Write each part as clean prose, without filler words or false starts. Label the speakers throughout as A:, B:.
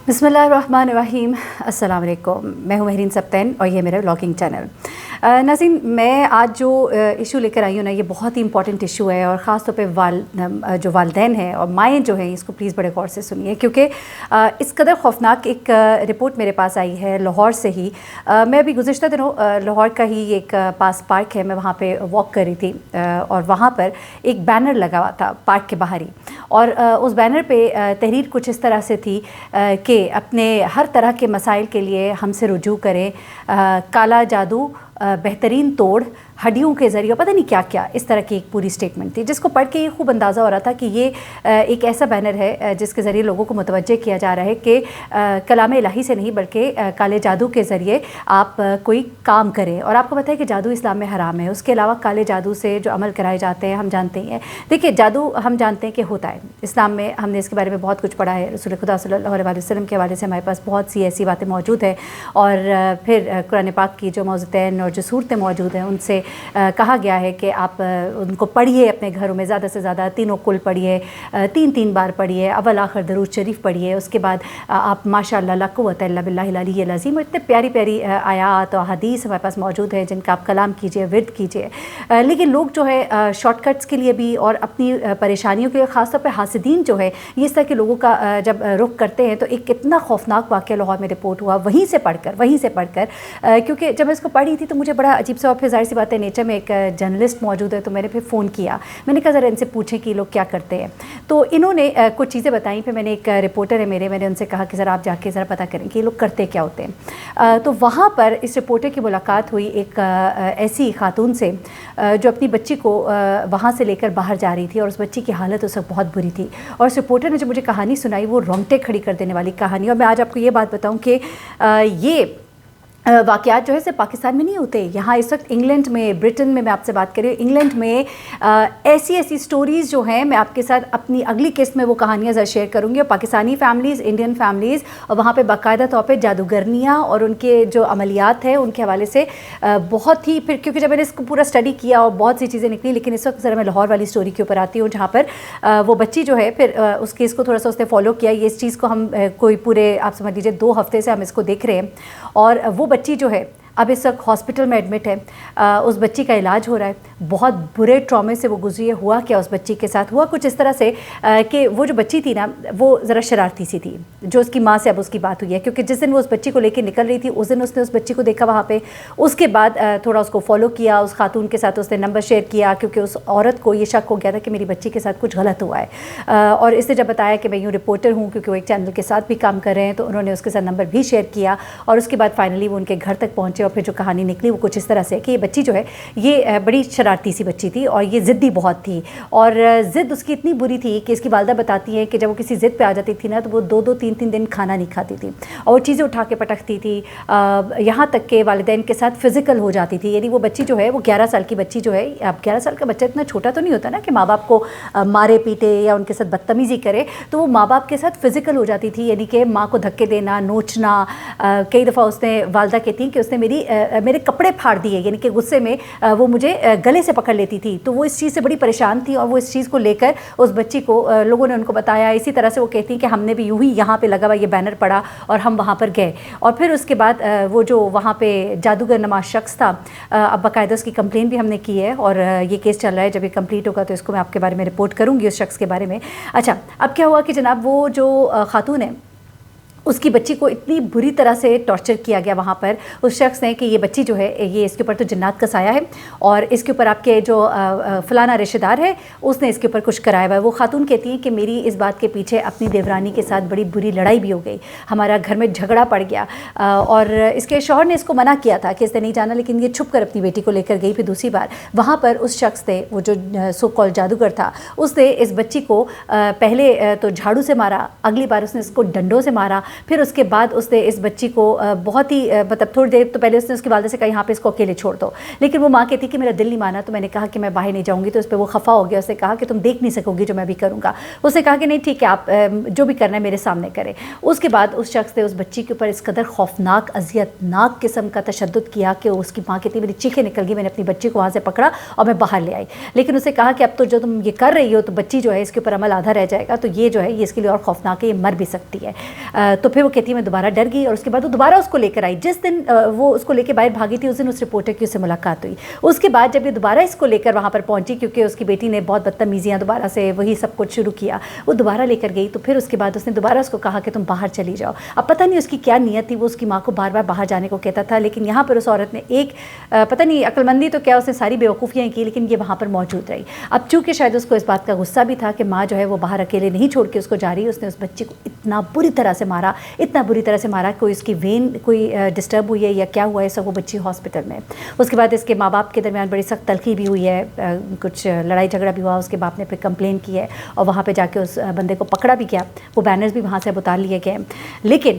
A: بسم اللہ الرحمن الرحیم. السلام علیکم. میں ہوں مہرین سبتین اور یہ میرا بلاگنگ چینل. ناظرین، میں آج جو ایشو لے کر آئی ہوں نا، یہ بہت ہی امپورٹنٹ ایشو ہے، اور خاص طور پہ جو والدین ہیں اور مائیں جو ہیں، اس کو پلیز بڑے غور سے سنیے، کیونکہ اس قدر خوفناک ایک رپورٹ میرے پاس آئی ہے لاہور سے ہی. میں ابھی گزشتہ دنوں لاہور کا ہی ایک پاس پارک ہے، میں وہاں پہ واک کر رہی تھی، اور وہاں پر ایک بینر لگا ہوا تھا پارک کے باہر ہی، اور اس بینر پہ تحریر کچھ اس طرح سے تھی کہ اپنے ہر طرح کے مسائل کے لیے ہم سے رجوع کریں، کالا جادو، بہترین توڑ، ہڈیوں کے ذریعے، پتہ نہیں کیا کیا، اس طرح کی ایک پوری سٹیٹمنٹ تھی، جس کو پڑھ کے یہ خوب اندازہ ہو رہا تھا کہ یہ ایک ایسا بینر ہے جس کے ذریعے لوگوں کو متوجہ کیا جا رہا ہے کہ کلام الہی سے نہیں بلکہ کالے جادو کے ذریعے آپ کوئی کام کریں. اور آپ کو پتہ ہے کہ جادو اسلام میں حرام ہے. اس کے علاوہ کالے جادو سے جو عمل کرائے جاتے ہیں ہم جانتے ہی ہیں. دیکھیے، جادو ہم جانتے ہیں کہ ہوتا ہے اسلام میں، ہم نے اس کے بارے میں بہت کچھ پڑھا ہے. رسول خدا صلی اللہ علیہ وسلم کے حوالے سے ہمارے پاس بہت سی ایسی باتیں موجود ہیں، اور پھر قرآن پاک کی جو موضوعین اور جو صورتیں موجود ہیں ان سے کہا گیا ہے کہ آپ ان کو پڑھیے اپنے گھروں میں، زیادہ سے زیادہ تینوں کل پڑھیے، تین بار پڑھیے، اول آخر درود شریف پڑھیے. اس کے بعد آپ ماشاء اللہ لا قوت الا باللہ العلی العظیم، اتنے پیاری پیاری آیات اور حدیث ہمارے پاس موجود ہیں جن کا آپ کلام کیجیے، ورد کیجیے. لیکن لوگ جو ہے شارٹ کٹس کے لیے بھی اور اپنی پریشانیوں کے لیے، خاص طور پہ حاسدین جو ہے یہ اس طرح کے لوگوں کا جب رخ کرتے ہیں، تو ایک اتنا خوفناک واقعہ لاہور میں رپورٹ ہوا وہیں سے پڑھ کر کیونکہ جب میں اس کو پڑھی تھی تو مجھے بڑا عجیب سا، اور پھر ظاہر سی بات ہے نیچر میں ایک جرنلسٹ موجود ہے، تو میں نے پھر فون کیا، میں نے کہا ذرا ان سے پوچھیں کہ یہ لوگ کیا کرتے ہیں. تو انہوں نے کچھ چیزیں بتائیں. پھر میں نے ایک رپورٹر ہے میں نے ان سے کہا کہ ذرا آپ جا کے ذرا پتہ کریں کہ یہ لوگ کرتے کیا ہوتے ہیں. تو وہاں پر اس رپورٹر کی ملاقات ہوئی ایک ایسی خاتون سے جو اپنی بچی کو وہاں سے لے کر باہر جا رہی تھی، اور اس بچی کی حالت اس وقت بہت بری تھی. اور اس رپورٹر نے جو مجھے کہانی سنائی وہ رونگٹے کھڑی کر دینے والی کہانی. اور میں آج آپ کو یہ بات بتاؤں کہ یہ واقعات جو ہے صرف پاکستان میں نہیں ہوتے. یہاں اس وقت انگلینڈ میں، برٹن میں آپ سے بات کر رہی ہوں، انگلینڈ میں ایسی سٹوریز جو ہیں، میں آپ کے ساتھ اپنی اگلی قسط میں وہ کہانیاں ذرا شیئر کروں گی. اور پاکستانی فیملیز، انڈین فیملیز، اور وہاں پہ باقاعدہ طور پہ جادوگرنیاں اور ان کے جو عملیات ہیں ان کے حوالے سے بہت ہی، پھر کیونکہ جب میں نے اس کو پورا اسٹڈی کیا اور بہت سی چیزیں نکلی. لیکن اس وقت ذرا میں لاہور والی اسٹوری کے اوپر آتی ہوں، جہاں پر وہ بچی جو ہے پھر اس کیس کو تھوڑا سا اس نے فالو کیا. یہ اس چیز کو ہم کوئی پورے، آپ سمجھ لیجیے 2 ہفتے سے ہم اس کو دیکھ رہے ہیں. اور وہ بچی جو ہے اب اس وقت ہاسپٹل میں ایڈمٹ ہے. اس بچی کا علاج ہو رہا ہے. بہت برے ٹرامے سے وہ گزری ہے. ہوا کیا اس بچی کے ساتھ؟ ہوا کچھ اس طرح سے کہ وہ جو بچی تھی نا، وہ ذرا شرارتی سی تھی. جو اس کی ماں سے اب اس کی بات ہوئی ہے، کیونکہ جس دن وہ اس بچی کو لے کے نکل رہی تھی اس دن اس نے اس بچی کو دیکھا وہاں پہ. اس کے بعد تھوڑا اس کو فالو کیا، اس خاتون کے ساتھ اس نے نمبر شیئر کیا، کیونکہ اس عورت کو یہ شک ہو گیا تھا کہ میری بچی کے ساتھ کچھ غلط ہوا ہے. اور اس نے جب بتایا کہ میں یوں رپورٹر ہوں، کیونکہ وہ ایک چینل کے ساتھ بھی کام کر رہے ہیں، تو انہوں نے اس کے ساتھ نمبر بھی شیئر کیا. اور اس کے بعد فائنلی وہ ان کے گھر تک پہنچے. اور پھر جو کہانی نکلی وہ کچھ اس طرح سے کہ یہ بچی جو ہے یہ بڑی شرارتی سی بچی تھی، اور یہ ضدی بہت تھی. اور ضد اس کی اتنی بری تھی کہ اس کی والدہ بتاتی ہیں کہ جب وہ کسی ضد پہ آ جاتی تھی نا، تو وہ 2 3 دن کھانا نہیں کھاتی تھی، اور وہ چیزیں اٹھا کے پٹکتی تھی، یہاں تک کہ والدین کے ساتھ فزیکل ہو جاتی تھی. یعنی وہ بچی جو ہے، وہ 11 سال کی بچی جو ہے، اب 11 سال کا بچہ اتنا چھوٹا تو نہیں ہوتا نا کہ ماں باپ کو مارے پیٹے یا ان کے ساتھ بدتمیزی کرے. تو وہ ماں باپ کے ساتھ فزیکل ہو جاتی تھی، یعنی کہ ماں کو دھکے دینا، نوچنا. کئی دفعہ اس نے، والدہ کہتی ہیں کہ اس نے میرے کپڑے پھاڑ دیے، یعنی کہ غصے میں وہ مجھے گلے سے پکڑ لیتی تھی. تو وہ اس چیز سے بڑی پریشان تھی، اور وہ اس چیز کو لے کر اس بچی کو لوگوں نے ان کو بتایا. اسی طرح سے وہ کہتی ہیں کہ ہم نے بھی یوں ہی یہاں پہ لگا ہوا یہ بینر پڑا اور ہم وہاں پر گئے. اور پھر اس کے بعد وہ جو وہاں پہ جادوگر نما شخص تھا، اب باقاعدہ اس کی کمپلین بھی ہم نے کی ہے، اور یہ کیس چل رہا ہے. جب یہ کمپلیٹ ہوگا تو اس کو میں آپ کے بارے میں رپورٹ کروں گی، اس شخص کے بارے میں. اچھا، اب کیا ہوا کہ جناب وہ جو خاتون ہے، اس کی بچی کو اتنی بری طرح سے ٹارچر کیا گیا وہاں پر اس شخص نے کہ یہ بچی جو ہے، یہ اس کے اوپر تو جنات کا سایہ ہے، اور اس کے اوپر آپ کے جو فلانا رشتہ دار ہے اس نے اس کے اوپر کچھ کرایا ہوا ہے. وہ خاتون کہتی ہیں کہ میری اس بات کے پیچھے اپنی دیورانی کے ساتھ بڑی بری لڑائی بھی ہو گئی، ہمارا گھر میں جھگڑا پڑ گیا، اور اس کے شوہر نے اس کو منع کیا تھا کہ اس نے نہیں جانا، لیکن یہ چھپ کر اپنی بیٹی کو لے کر گئی. پھر دوسری بار وہاں پر اس شخص نے، وہ جو سو کال جادوگر تھا، اس نے اس بچی کو پہلے تو جھاڑو سے مارا، اگلی بار اس نے اس کو ڈنڈوں سے مارا. پھر اس کے بعد اس نے اس بچی کو بہت ہی مطلب تھوڑی دیر تو پہلے اس نے اس کی والدہ سے کہا یہاں پہ اس کو اکیلے چھوڑ دو، لیکن وہ ماں کہتی کہ میرا دل نہیں مانا. تو میں نے کہا کہ میں باہر نہیں جاؤں گی. تو اس پہ وہ خفا ہو گیا. اس نے کہا کہ تم دیکھ نہیں سکو گی جو میں بھی کروں گا. اس نے کہا کہ نہیں ٹھیک ہے، آپ جو بھی کرنا ہے میرے سامنے کریں. اس کے بعد اس شخص نے اس بچی کے اوپر اس قدر خوفناک، اذیتناک قسم کا تشدد کیا کہ اس کی ماں کہتی میری چیخیں نکل گئی. میں نے اپنی بچی کو وہاں سے پکڑا اور میں باہر لے آئی. لیکن اسے کہا کہ اب تو جو تم یہ کر رہی ہو تو بچی جو ہے اس کے اوپر عمل آدھا رہ جائے گا، تو یہ جو ہے یہ اس کے لیے اور خوفناک ہے، یہ مر بھی سکتی ہے. تو پھر وہ کہتی ہے میں دوبارہ ڈر گئی اور اس کے بعد وہ دوبارہ اس کو لے کر آئی. جس دن وہ اس کو لے کے باہر بھاگی تھی اس دن اس رپورٹر کی اس سے ملاقات ہوئی. اس کے بعد جب یہ دوبارہ اس کو لے کر وہاں پر پہنچی کیونکہ اس کی بیٹی نے بہت بدتمیزیاں دوبارہ سے وہی سب کچھ شروع کیا, وہ دوبارہ لے کر گئی تو پھر اس کے بعد اس نے دوبارہ اس کو کہا کہ تم باہر چلی جاؤ. اب پتہ نہیں اس کی کیا نیت تھی, وہ اس کی ماں کو بار بار باہر جانے کو کہتا تھا, لیکن یہاں پر اس عورت نے ایک پتہ نہیں عقل مندی تو کیا, اس نے ساری بیوقوفیاں کی لیکن یہ وہاں پر موجود رہی. اب چونکہ شاید اس کو اس بات کا غصہ بھی تھا کہ ماں جو ہے وہ باہر اکیلے نہیں چھوڑ کے اس کو جا رہی, اس نے اس بچے کو اتنا بری طرح سے مارا, اتنا بری طرح سے مارا, کوئی اس کی وین کوئی ڈسٹرب ہوئی ہے یا کیا ہوا ہے, سب وہ بچی ہاسپٹل میں. اس کے بعد اس کے ماں باپ کے درمیان بڑی سخت تلخی بھی ہوئی ہے, کچھ لڑائی جھگڑا بھی ہوا, اس کے باپ نے پھر کمپلین کی ہے اور وہاں پہ جا کے اس بندے کو پکڑا بھی گیا, وہ بینرز بھی وہاں سے اب اتار لیے گئے. لیکن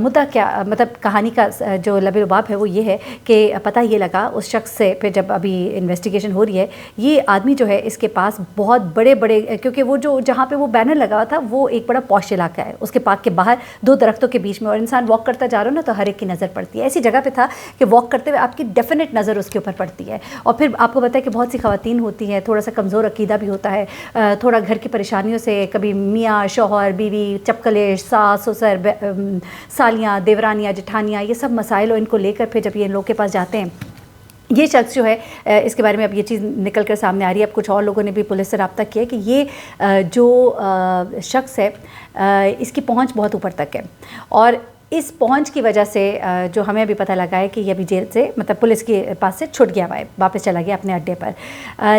A: مدعا کیا, مطلب کہانی کا جو لب لباب ہے وہ یہ ہے کہ پتہ یہ لگا اس شخص سے پھر جب ابھی انویسٹیگیشن ہو رہی ہے, یہ آدمی جو ہے اس کے پاس بہت بڑے بڑے, کیونکہ وہ جو جہاں پہ وہ بینر لگا ہوا تھا وہ ایک بڑا پوش علاقہ ہے, اس کے پارک کے باہر 2 درختوں کے بیچ میں, اور انسان واک کرتا جا رہا ہو نا تو ہر ایک کی نظر پڑتی ہے. ایسی جگہ پہ تھا کہ واک کرتے ہوئے آپ کی ڈیفینیٹ نظر اس کے اوپر پڑتی ہے. اور پھر آپ کو پتہ ہے کہ بہت سی خواتین ہوتی ہیں, تھوڑا سا کمزور عقیدہ بھی ہوتا ہے, تھوڑا گھر کی پریشانیوں سے کبھی میاں شوہر بیوی چپکلیش ساس سسر سالیاں دیورانیاں جٹھانیاں یہ سب مسائل, اور ان کو لے کر پھر جب یہ ان لوگوں کے پاس جاتے ہیں, یہ شخص جو ہے اس کے بارے میں اب یہ چیز نکل کر سامنے آ رہی ہے. اب کچھ اور لوگوں نے بھی پولیس سے رابطہ کیا کہ یہ جو شخص ہے اس کی پہنچ بہت اوپر تک ہے, اور اس پہنچ کی وجہ سے جو ہمیں ابھی پتہ لگا ہے کہ یہ ابھی جیل سے مطلب پولیس کے پاس سے چھٹ گیا ہوا ہے, واپس چلا گیا اپنے اڈے پر.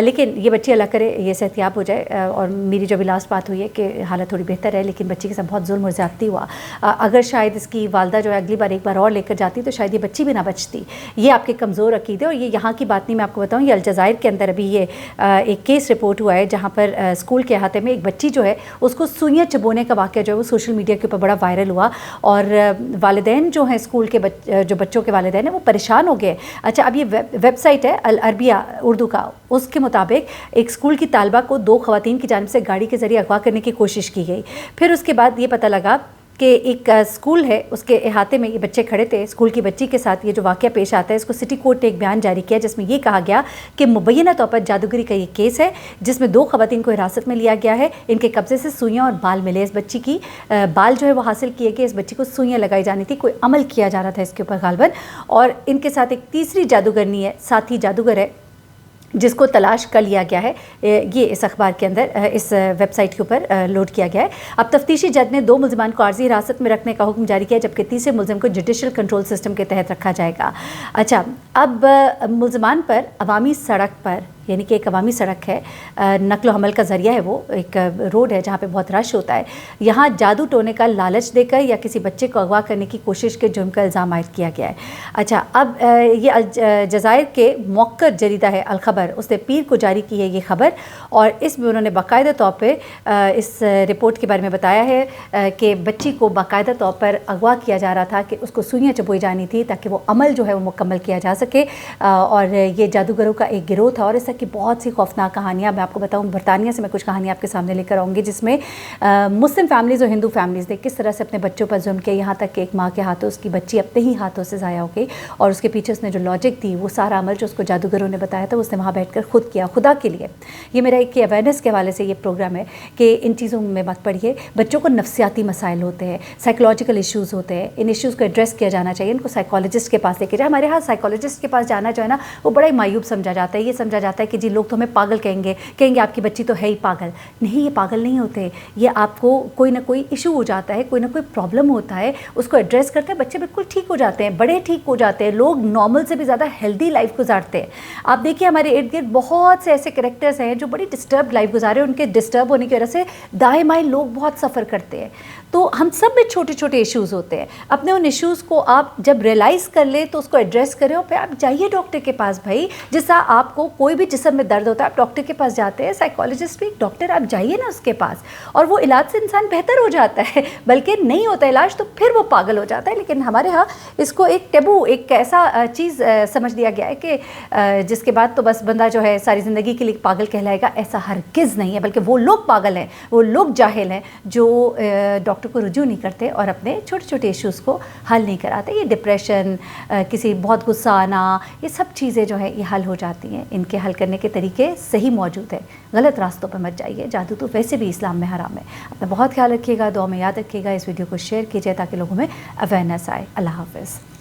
A: لیکن یہ بچی اللہ کرے یہ صحتیاب ہو جائے, اور میری جو بھی لاسٹ بات ہوئی ہے کہ حالت تھوڑی بہتر ہے, لیکن بچی کے ساتھ بہت ظلم اور زیادتی ہوا. اگر شاید اس کی والدہ جو ہے اگلی بار ایک بار اور لے کر جاتی تو شاید یہ بچی بھی نہ بچتی. یہ آپ کے کمزور عقیدے, اور یہ یہاں کی بات نہیں, میں آپ کو بتاؤں یہ الجزائر کے اندر ابھی یہ ایک کیس رپورٹ ہوا ہے جہاں پر اسکول کے احاطے میں ایک بچی جو ہے اس کو سوئیاں چبونے کا واقعہ جو ہے وہ سوشل میڈیا کے اوپر بڑا وائرل ہوا, اور والدین جو ہیں اسکول کے جو بچوں کے والدین ہیں وہ پریشان ہو گئے. اچھا, اب یہ ویب سائٹ ہے العربیہ اردو کا, اس کے مطابق ایک اسکول کی طالبہ کو 2 خواتین کی جانب سے گاڑی کے ذریعے اغوا کرنے کی کوشش کی گئی. پھر اس کے بعد یہ پتہ لگا کہ ایک اسکول ہے اس کے احاطے میں یہ بچے کھڑے تھے, اسکول کی بچی کے ساتھ یہ جو واقعہ پیش آتا ہے اس کو سٹی کورٹ نے ایک بیان جاری کیا جس میں یہ کہا گیا کہ مبینہ طور پر جادوگری کا یہ کیس ہے جس میں 2 خواتین کو حراست میں لیا گیا ہے. ان کے قبضے سے سوئیاں اور بال ملے, اس بچی کی بال جو ہے وہ حاصل کیے گئے, اس بچی کو سوئیاں لگائی جانی تھی, کوئی عمل کیا جا رہا تھا اس کے اوپر غالباً. اور ان کے ساتھ ایک تیسری جادوگرنی ہے, ساتھی جادوگر ہے جس کو تلاش کر لیا گیا ہے. یہ اس اخبار کے اندر اس ویب سائٹ کے اوپر لوڈ کیا گیا ہے. اب تفتیشی جج نے 2 ملزمان کو عارضی حراست میں رکھنے کا حکم جاری کیا, جبکہ تیسرے ملزم کو جوڈیشل کنٹرول سسٹم کے تحت رکھا جائے گا. اچھا, اب ملزمان پر عوامی سڑک پر, یعنی کہ ایک عوامی سڑک ہے, نقل و حمل کا ذریعہ ہے, وہ ایک روڈ ہے جہاں پہ بہت رش ہوتا ہے, یہاں جادو ٹونے کا لالچ دے کر یا کسی بچے کو اغوا کرنے کی کوشش کے جرم کا الزام عائد کیا گیا ہے. اچھا, اب یہ الجزائر کے موقر جریدہ ہے الخبر, اس نے پیر کو جاری کی ہے یہ خبر, اور اس میں انہوں نے باقاعدہ طور پہ اس رپورٹ کے بارے میں بتایا ہے کہ بچی کو باقاعدہ طور پر اغوا کیا جا رہا تھا کہ اس کو سوئیاں چبوئی جانی تھی تاکہ وہ عمل جو ہے وہ مکمل کیا جا سکے. اور یہ جادوگروں کا ایک گروہ تھا, اور اس کی بہت سی خوفناک کہانیاں میں آپ کو بتاؤں. برطانیہ سے میں کچھ کہانیاں آپ کے سامنے لے کر آؤں گی جس میں مسلم فیملیز اور ہندو فیملیز نے کس طرح سے اپنے بچوں پر ظلم کیا, یہاں تک کہ ایک ماں کے ہاتھوں اس کی بچی اپنے ہی ہاتھوں سے ضائع ہو گئی, اور اس کے پیچھے اس نے جو لاجک دی, وہ سارا عمل جو اس کو جادوگروں نے بتایا تھا اس نے وہاں بیٹھ کر خود کیا خدا کے لیے. یہ میرا ایک اویئرنیس کے حوالے سے یہ پروگرام ہے کہ ان چیزوں میں مت پڑھیے. بچوں کو نفسیاتی مسائل ہوتے ہیں, سائیکولوجیکل ایشوز ہوتے ہیں, ان ایشوز کو ایڈریس کیا جانا چاہیے. ان کو سائیکالوجسٹ کے پاس لے کے جائے. ہمارے ہاں سائیکالوجسٹ کے پاس جانا جو ہے نا وہ بڑا ہی معیوب سمجھا جاتا ہے. یہ سمجھا جاتا ہے کہ جی لوگ تو ہمیں پاگل کہیں گے آپ کی بچی تو ہے ہی پاگل. نہیں, یہ پاگل نہیں ہوتے, یہ آپ کو کوئی نہ کوئی ایشو ہو جاتا ہے, کوئی نہ کوئی پرابلم ہوتا ہے, اس کو ایڈریس کرتے ہیں بچے بالکل ٹھیک ہو جاتے ہیں, بڑے ٹھیک ہو جاتے ہیں, لوگ نارمل سے بھی زیادہ ہیلدی لائف گزارتے ہیں. آپ دیکھیے ہمارے ارد گرد بہت سے ایسے کریکٹرز ہیں جو بڑی ڈسٹرب لائف گزارے, ان کے ڈسٹرب ہونے کی وجہ سے دائیں بائیں لوگ بہت سفر کرتے ہیں. تو ہم سب میں چھوٹے چھوٹے ایشوز ہوتے ہیں. اپنے ان ایشوز کو آپ جب ریئلائز کر لیں تو اس کو ایڈریس کریں, اور پھر آپ جائیے ڈاکٹر کے پاس. بھائی جس طرح آپ کو کوئی بھی جسم میں درد ہوتا ہے آپ ڈاکٹر کے پاس جاتے ہیں, سائیکالوجسٹ بھی ڈاکٹر, آپ جائیے نا اس کے پاس, اور وہ علاج سے انسان بہتر ہو جاتا ہے. بلکہ نہیں ہوتا علاج تو پھر وہ پاگل ہو جاتا ہے. لیکن ہمارے ہاں اس کو ایک ٹیبو, ایک ایسا چیز سمجھ لیا گیا ہے کہ جس کے بعد تو بس بندہ جو ہے ساری زندگی کے لیے پاگل کہلائے گا. ایسا ہرگز نہیں ہے, بلکہ وہ لوگ پاگل ہیں, وہ لوگ جاہل ہیں جو ڈاکٹر کو رجوع نہیں کرتے اور اپنے چھوٹے چھوٹے ایشوز کو حل نہیں کراتے. یہ ڈپریشن, کسی بہت غصہ آنا, یہ سب چیزیں جو ہے یہ حل ہو جاتی ہیں, ان کے حل کرنے کے طریقے صحیح موجود ہے، غلط راستوں پہ مت جائیے، جادو تو ویسے بھی اسلام میں حرام ہے۔ اپنا بہت خیال رکھیے گا، دعا میں یاد رکھیے گا، اس ویڈیو کو شیئر کیجیے تاکہ لوگوں میں اویئرنیس آئے۔ اللہ حافظ۔